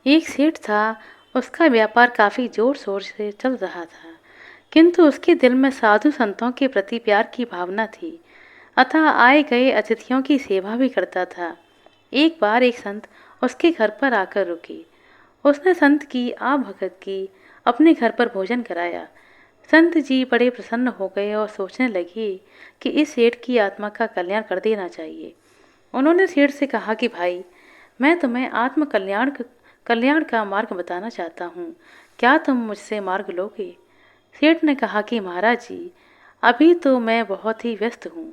एक सेठ था, उसका व्यापार काफ़ी ज़ोर-शोर से चल रहा था, किंतु उसके दिल में साधु संतों के प्रति प्यार की भावना थी, अतः आए गए अतिथियों की सेवा भी करता था। एक बार एक संत उसके घर पर आकर रुके। उसने संत की भगत की, अपने घर पर भोजन कराया। संत जी बड़े प्रसन्न हो गए और सोचने लगे कि इस सेठ की आत्मा का कल्याण कर देना चाहिए। उन्होंने सेठ से कहा कि भाई, मैं तुम्हें आत्म कल्याण का मार्ग बताना चाहता हूँ, क्या तुम मुझसे मार्ग लोगे? सेठ ने कहा कि महाराज जी, अभी तो मैं बहुत ही व्यस्त हूँ,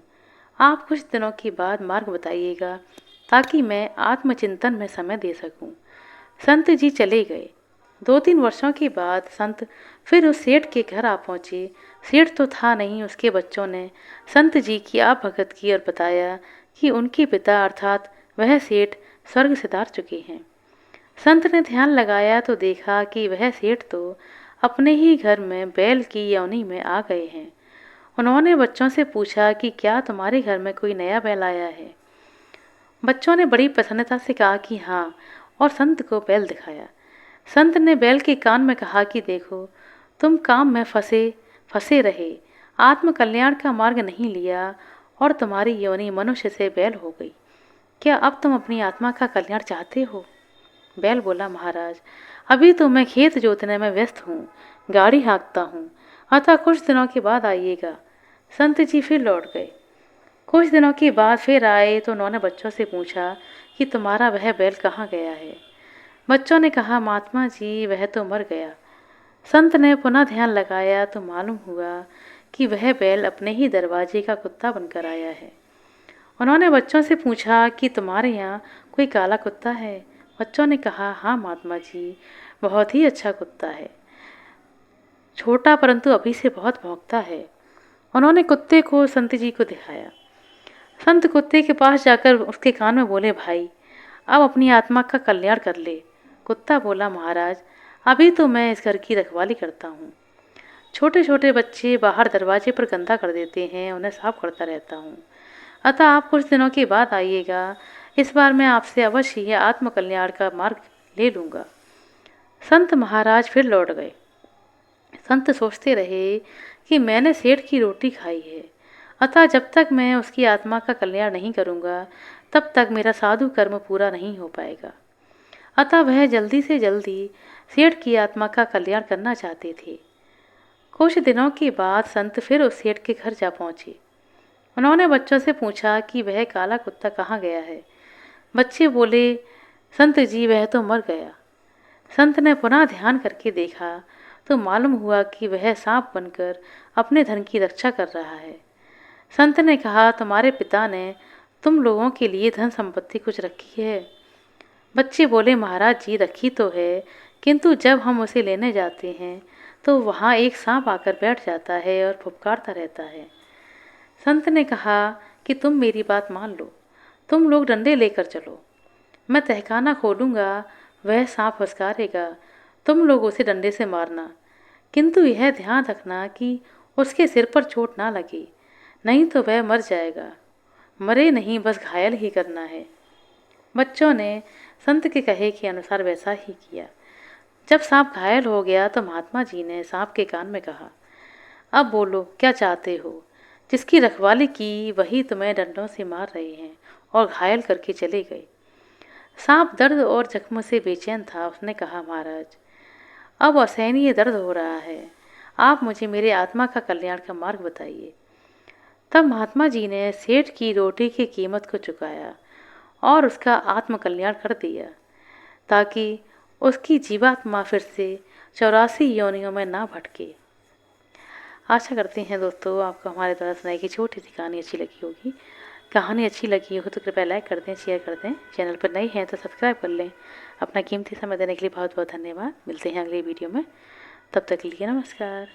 आप कुछ दिनों के बाद मार्ग बताइएगा ताकि मैं आत्मचिंतन में समय दे सकूं। संत जी चले गए। 2-3 वर्षों के बाद संत फिर उस सेठ के घर आ पहुंचे। सेठ तो था नहीं, उसके बच्चों ने संत जी की भगत की और बताया कि उनके पिता अर्थात वह सेठ स्वर्ग सिधार चुके हैं। संत ने ध्यान लगाया तो देखा कि वह सेठ तो अपने ही घर में बैल की योनि में आ गए हैं। उन्होंने बच्चों से पूछा कि क्या तुम्हारे घर में कोई नया बैल आया है? बच्चों ने बड़ी प्रसन्नता से कहा कि हाँ, और संत को बैल दिखाया। संत ने बैल के कान में कहा कि देखो, तुम काम में फंसे फंसे रहे, आत्म कल्याण का मार्ग नहीं लिया और तुम्हारी योनि मनुष्य से बैल हो गई। क्या अब तुम अपनी आत्मा का कल्याण चाहते हो? बैल बोला, महाराज, अभी तो मैं खेत जोतने में व्यस्त हूँ, गाड़ी हाँकता हूँ, अतः कुछ दिनों के बाद आइएगा। संत जी फिर लौट गए। कुछ दिनों के बाद फिर आए तो उन्होंने बच्चों से पूछा कि तुम्हारा वह बैल कहाँ गया है? बच्चों ने कहा, महात्मा जी, वह तो मर गया। संत ने पुनः ध्यान लगाया तो मालूम हुआ कि वह बैल अपने ही दरवाजे का कुत्ता बनकर आया है। उन्होंने बच्चों से पूछा कि तुम्हारे यहाँ कोई काला कुत्ता है? बच्चों ने कहा, हाँ महात्मा जी, बहुत ही अच्छा कुत्ता है, छोटा परंतु अभी से बहुत भौंकता है। उन्होंने कुत्ते को संत जी को दिखाया। संत कुत्ते के पास जाकर उसके कान में बोले, भाई, अब अपनी आत्मा का कल्याण कर ले। कुत्ता बोला, महाराज, अभी तो मैं इस घर की रखवाली करता हूँ, छोटे छोटे बच्चे बाहर दरवाजे पर गंदा कर देते हैं, उन्हें साफ करता रहता हूँ, अतः आप कुछ दिनों के बाद आइएगा, इस बार मैं आपसे अवश्य ही आत्म कल्याण का मार्ग ले लूँगा। संत महाराज फिर लौट गए। संत सोचते रहे कि मैंने सेठ की रोटी खाई है, अतः जब तक मैं उसकी आत्मा का कल्याण नहीं करूँगा, तब तक मेरा साधु कर्म पूरा नहीं हो पाएगा। अतः वह जल्दी से जल्दी सेठ की आत्मा का कल्याण करना चाहते थे। कुछ दिनों के बाद संत फिर उस सेठ के घर जा पहुँचे। उन्होंने बच्चों से पूछा कि वह काला कुत्ता कहाँ गया है? बच्चे बोले, संत जी, वह तो मर गया। संत ने पुनः ध्यान करके देखा तो मालूम हुआ कि वह सांप बनकर अपने धन की रक्षा कर रहा है। संत ने कहा, तुम्हारे पिता ने तुम लोगों के लिए धन संपत्ति कुछ रखी है? बच्चे बोले, महाराज जी, रखी तो है, किंतु जब हम उसे लेने जाते हैं तो वहाँ एक सांप आकर बैठ जाता है और फुफकारता रहता है। संत ने कहा कि तुम मेरी बात मान लो, तुम लोग डंडे लेकर चलो, मैं तहखाना खोलूँगा, वह सांप फुसकारेगा, तुम लोग उसे डंडे से मारना, किंतु यह ध्यान रखना कि उसके सिर पर चोट ना लगे, नहीं तो वह मर जाएगा। मरे नहीं, बस घायल ही करना है। बच्चों ने संत के कहे के अनुसार वैसा ही किया। जब सांप घायल हो गया तो महात्मा जी ने सांप के कान में कहा, अब बोलो, क्या चाहते हो? जिसकी रखवाली की वही तुम्हें डंडों से मार रहे हैं और घायल करके चले गए। सांप दर्द और जख्मों से बेचैन था। उसने कहा, महाराज, अब असहनीय दर्द हो रहा है, आप मुझे मेरे आत्मा का कल्याण का मार्ग बताइए। तब महात्मा जी ने सेठ की रोटी की कीमत को चुकाया और उसका आत्म कल्याण कर दिया, ताकि उसकी जीवात्मा फिर से 84 योनियों में ना भटके। आशा करते हैं दोस्तों, आपको हमारे द्वारा सुनाई की छोटी सी कहानी अच्छी लगी होगी। कहानी अच्छी लगी हो तो कृपया लाइक कर दें, शेयर कर दें, चैनल पर नए हैं तो सब्सक्राइब कर लें। अपना कीमती समय देने के लिए बहुत बहुत धन्यवाद। मिलते हैं अगली वीडियो में, तब तक के लिए नमस्कार।